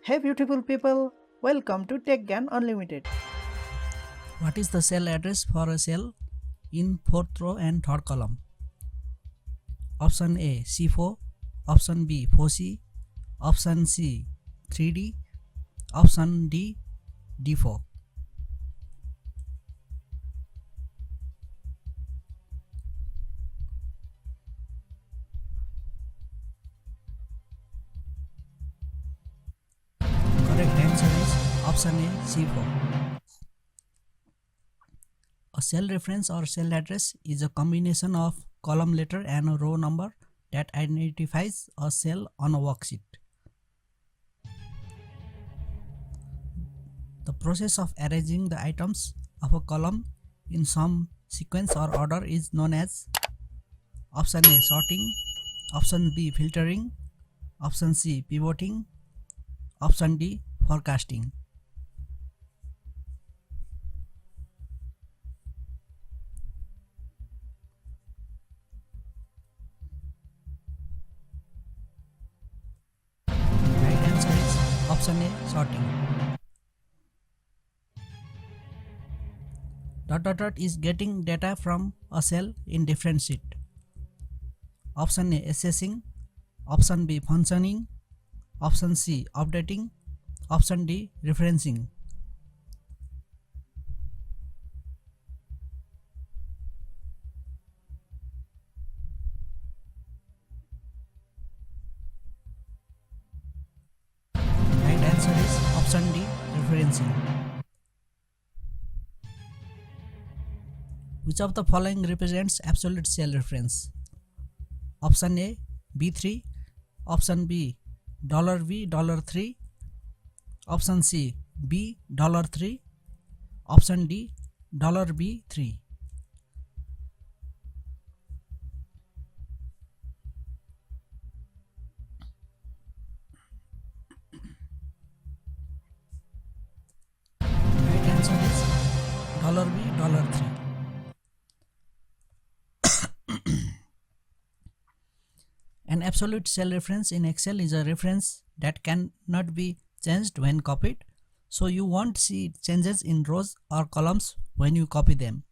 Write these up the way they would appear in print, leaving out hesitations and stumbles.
Hey beautiful people, welcome to TechGan Unlimited. What is the cell address for a cell in fourth row and third column? Option A C4, option B 4C, option C 3D, option D D4. Correct answer is option A C4. A cell reference or cell address is a combination of column letter and a row number that identifies a cell on a worksheet. The process of arranging the items of a column in some sequence or order is known as option A sorting, option B filtering, option C pivoting, option D forecasting. Right answer is option A sorting. Dot is getting data from a cell in different sheet. Option A assessing, option B functioning, option C updating, option D referencing. Right answer is option D referencing. Which of the following represents absolute cell reference? Option A B3, option B $V $3, option C B $3, option D $B3. Right answer is $V $3. An absolute cell reference in Excel is a reference that cannot be changed when copied, so you won't see changes in rows or columns when you copy them.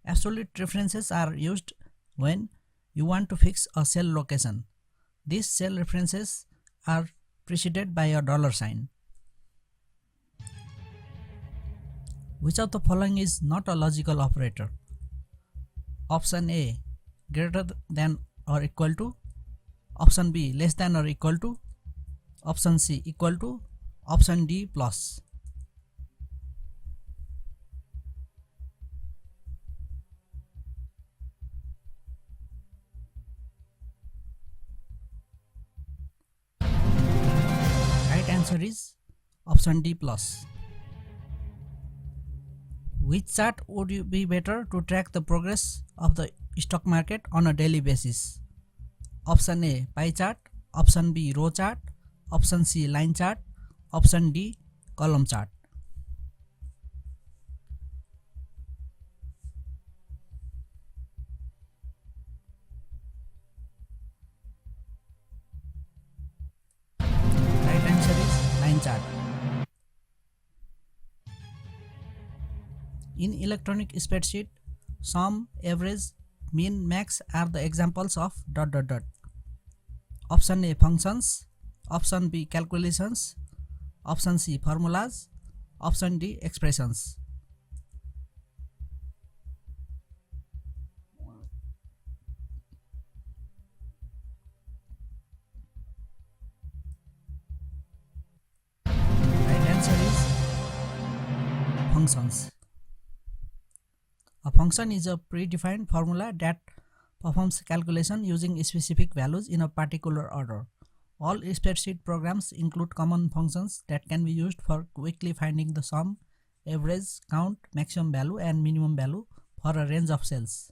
Absolute references are used when you want to fix a cell location. These cell references are preceded by a dollar sign. Which of the following is not a logical operator? Option A greater than or equal to, option B less than or equal to, option C equal to, option D plus. Right answer is option D plus. Which chart would be better to track the progress of the stock market on a daily basis? Option A pie chart, option B row chart, option C line chart, option D column chart. Right answer is line chart. In electronic spreadsheet, sum, average, mean, max are the examples of dot. Option A functions, option B calculations, option C formulas, option D expressions. Right answer is functions. A function is a predefined formula that performs calculation using specific values in a particular order. All spreadsheet programs include common functions that can be used for quickly finding the sum, average, count, maximum value and minimum value for a range of cells.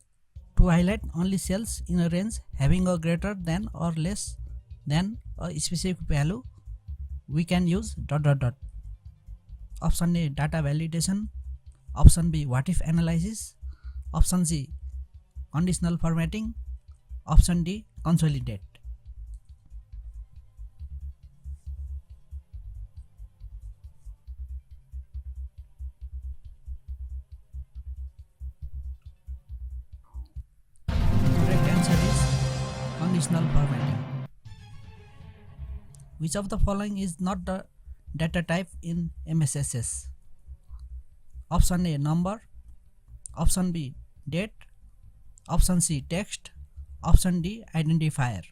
To highlight only cells in a range having a greater than or less than a specific value, we can use dot. Option A data validation, option B what if analysis, option C conditional formatting, option D consolidate. conditional formatting. Which of the following is not the data type in MSSS? Option A, number. Option B, date. Option C, text. Option D, identifier.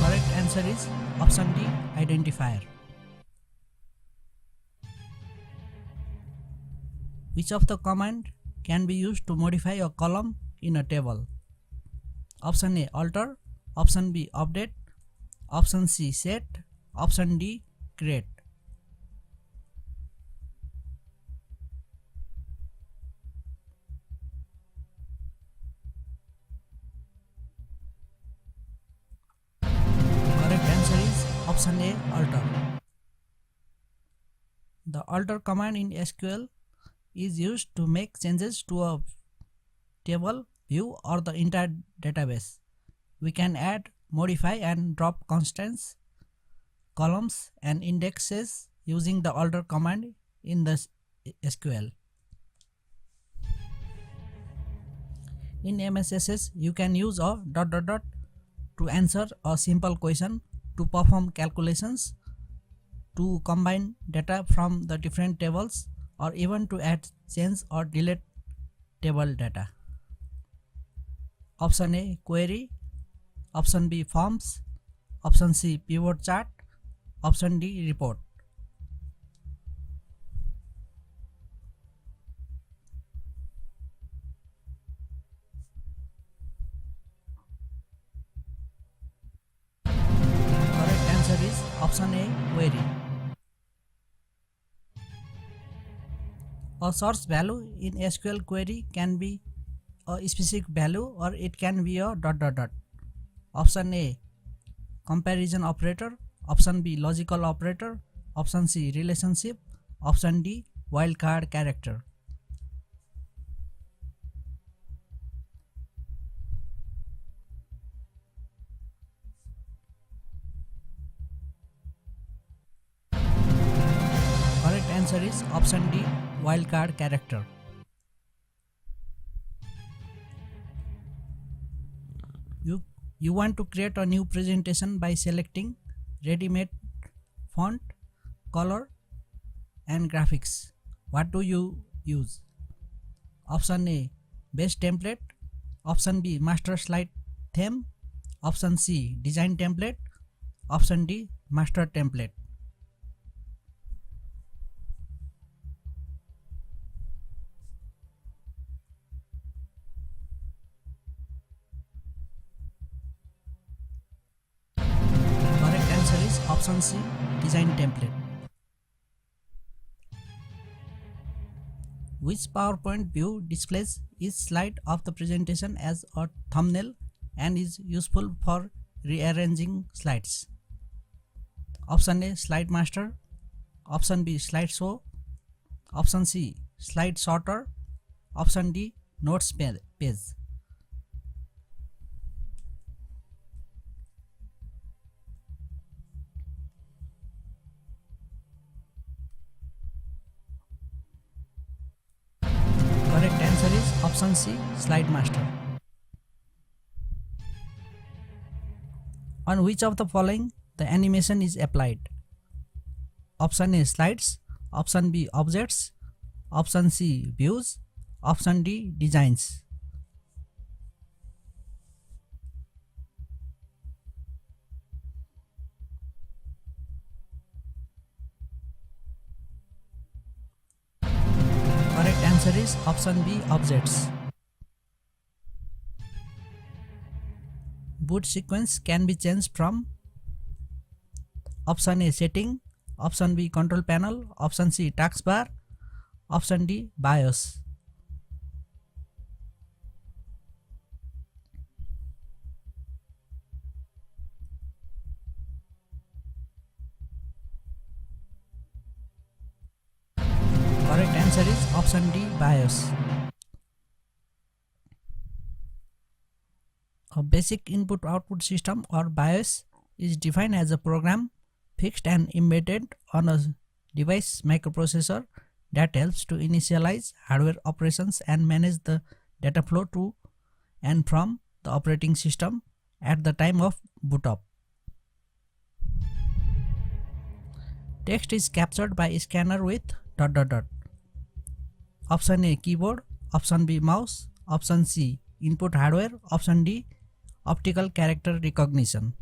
Correct answer is option D, identifier. Which of the command can be used to modify a column in a table? Option A, alter. Option B, update. Option C, set. Option D, create. Correct answer is option A, alter. The alter command in SQL is used to make changes to a table, view, or the entire database. We can add, modify, and drop constants, columns, and indexes using the alter command in the SQL. In MSSS, you can use a ... to answer a simple question, to perform calculations, to combine data from the different tables, or even to add, change, or delete table data. Option A, query. Option B, forms. Option C, pivot chart. Option D, report. Correct answer is option A, query. A source value in SQL query can be a specific value or it can be a ... Option A, comparison operator. Option B, logical operator. Option C, relationship. Option D, wildcard character. Correct answer is option D, wildcard character. You want to create a new presentation by selecting ready-made font, color, and graphics. What do you use? Option A, base template. Option B, master slide theme. Option C, design template. Option D, master template. Option C, design template. Which PowerPoint view displays each slide of the presentation as a thumbnail and is useful for rearranging slides? Option A, slide master. Option B, slideshow. Option C, slide sorter. Option D, notes page. Correct answer is option C, slide master. On which of the following the animation is applied? Option A, slides. Option B, objects. Option C, views. Option D, designs. Correct answer is option B, objects. Boot sequence can be changed from option A, setting. Option B, control panel. Option C, taskbar. Option D, BIOS. Correct answer is option D, BIOS. A basic input output system or BIOS is defined as a program fixed and embedded on a device microprocessor that helps to initialize hardware operations and manage the data flow to and from the operating system at the time of boot up. Text is captured by a scanner with ... Option A keyboard, option B mouse, option C input hardware, option D optical character recognition.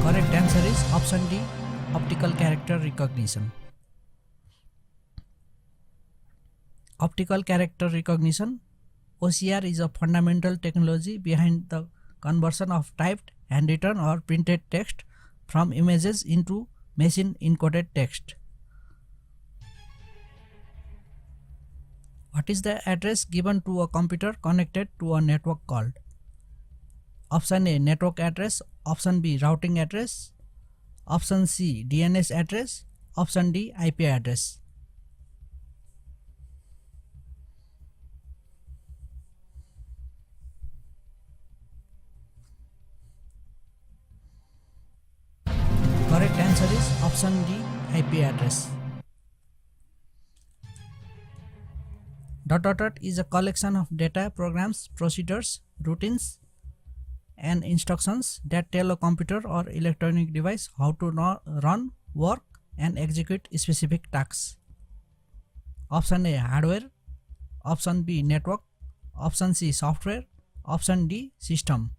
Correct answer is option D optical character recognition. Optical character recognition (OCR) is a fundamental technology behind the conversion of typed, handwritten or printed text from images into machine encoded text. What is the address given to a computer connected to a network called? Option A network address, option B routing address, option C DNS address, option D IP address. Correct answer is option D IP address. ... is a collection of data, programs, procedures, routines and instructions that tell a computer or electronic device how to run, work and execute specific tasks. Option A hardware, option B network, option C software, option D system.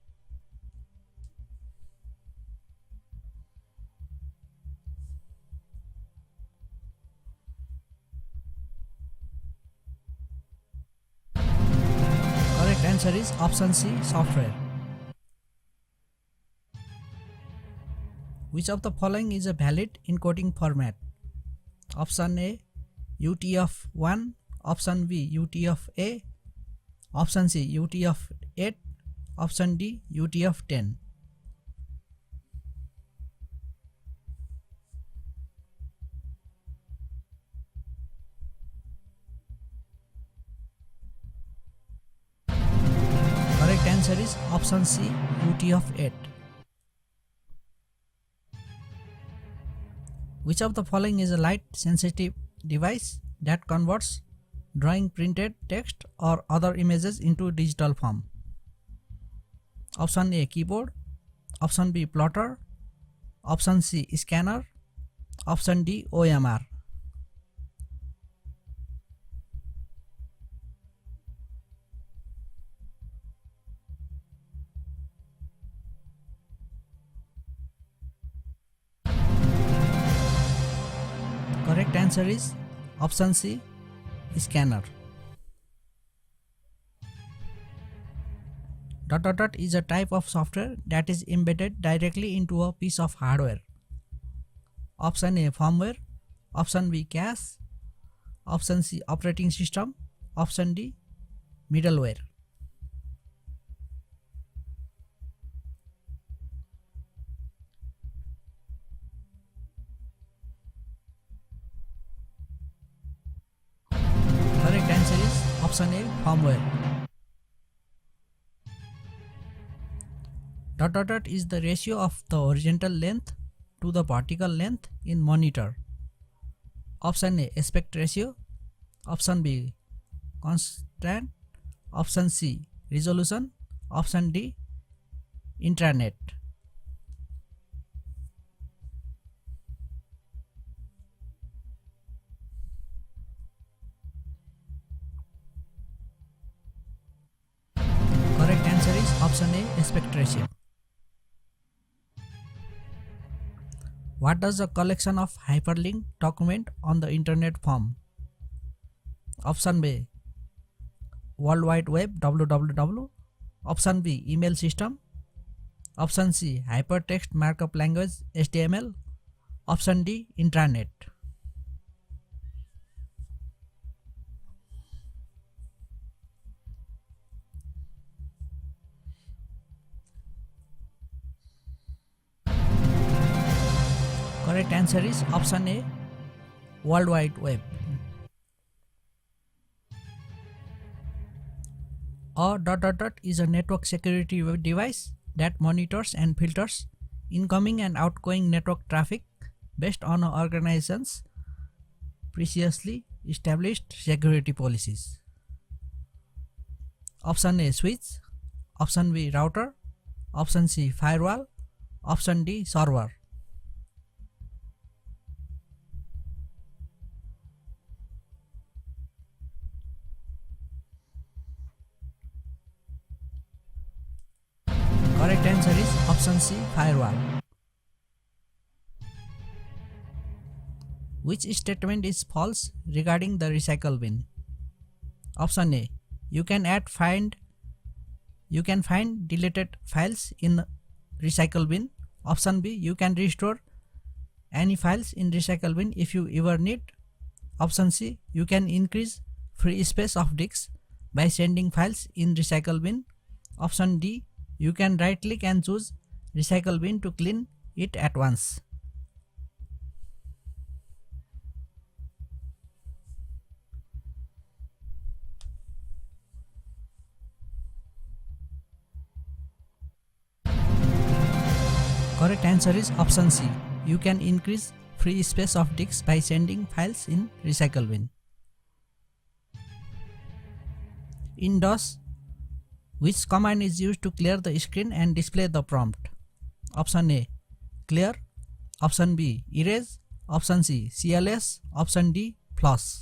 Correct answer is option C software. Which of the following is a valid encoding format? Option A UTF-1, option B UTF-A, option C UTF-8, option D UTF-10. Correct answer is option C UTF-8. Which of the following is a light sensitive device that converts drawing printed text or other images into digital form? Option A keyboard, option B plotter, option C scanner, option D OMR. Correct answer is option C scanner. ... is a type of software that is embedded directly into a piece of hardware. Option A firmware, option B cache, option C operating system, option D middleware. Correct answer is option A firmware. ... is the ratio of the horizontal length to the vertical length in monitor. Option A aspect ratio, option B constant, option C resolution, option D intranet. Correct answer is option A aspect ratio. What does a collection of hyperlinked document on the internet form? Option B World Wide Web www, option B email system, option C hypertext markup language HTML, option D intranet. Correct answer is option A World Wide Web. A ... is a network security device that monitors and filters incoming and outgoing network traffic based on an organization's previously established security policies. Option A, switch. Option B, router. Option C, firewall. Option D, server. Correct answer is option C, firewall. Which statement is false regarding the recycle bin? Option A, you can find deleted files in recycle bin. Option B, you can restore any files in recycle bin if you ever need. Option C, you can increase free space of disks by sending files in recycle bin. Option D, you can right click and choose recycle bin to clean it at once. Correct answer is option C. You can increase free space of disks by sending files in recycle bin. In DOS, which command is used to clear the screen and display the prompt? Option A, clear. Option B, erase. Option C, CLS. Option D, flush.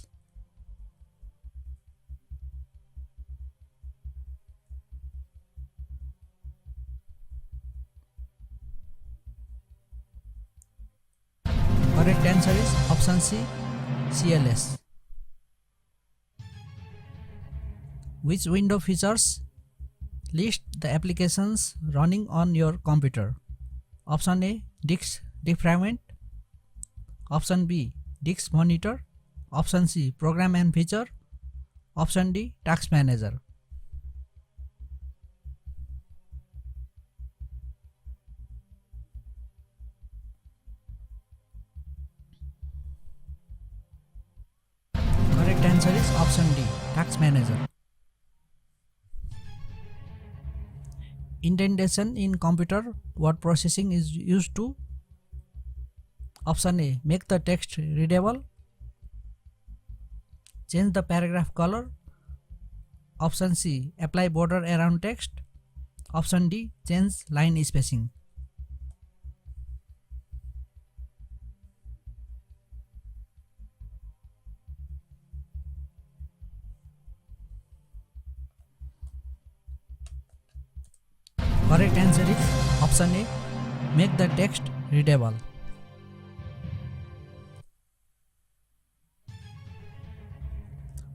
Correct answer is option C, CLS. Which window features list the applications running on your computer? Option A, disk defragment. Option B, disk monitor. Option C, program and feature. Option D, task manager. Correct answer is option D, task manager. Indentation in computer word processing is used to? Option A, make the text readable. Change the paragraph color. Option C, apply border around text. Option D, change line spacing. Correct answer is option A, make the text readable.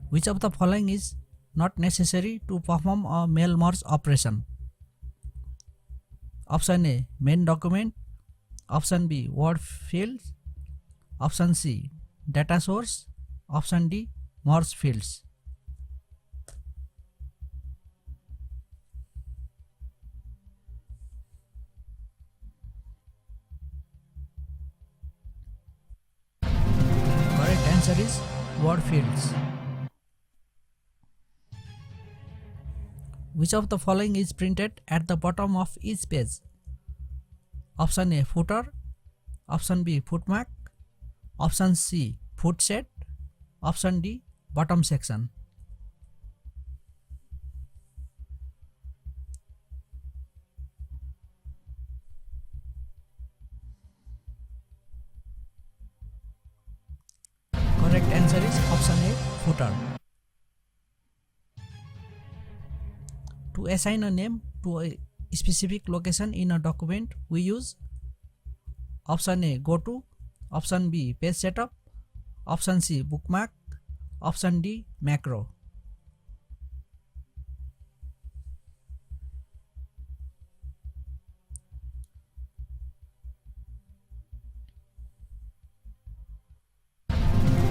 Which of the following is not necessary to perform a mail merge operation? Option A, main document. Option B, word fields. Option C, data source. Option D, merge fields. Correct answer is word fields. Which of the following is printed at the bottom of each page? Option A, footer. Option B, footmark. Option C, footset. Option D, bottom section. Correct answer is option A, footer. To assign a name to a specific location in a document, we use option A, go to. Option B, page setup. Option C, bookmark. Option D, macro.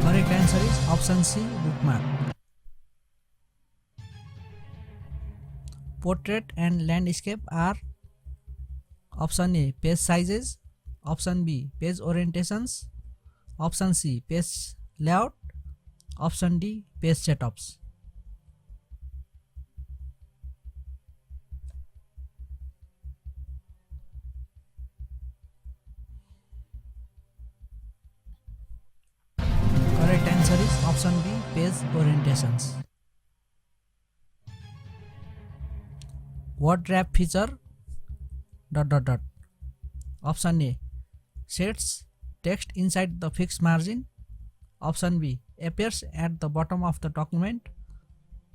Correct answer is option C, bookmark. Portrait and landscape are option A, page sizes. Option B, page orientations. Option C, page layout. Option D, page setups. Correct answer is option B, page orientations. Word wrap feature ... Option A, sets text inside the fixed margin. Option B, appears at the bottom of the document.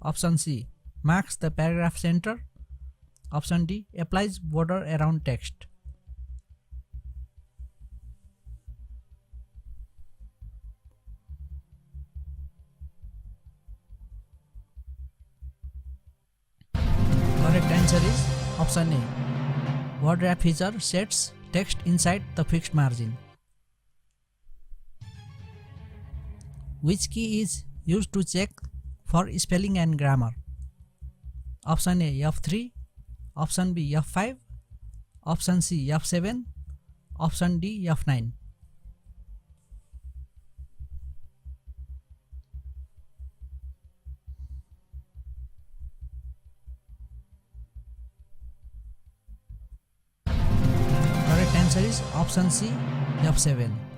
Option C, marks the paragraph center. Option D, applies border around text. Correct answer is option A. Word wrap feature sets text inside the fixed margin. Which key is used to check for spelling and grammar? Option A, F3. Option B, F5. Option C, F7. Option D, F9. Correct answer is option C, F7.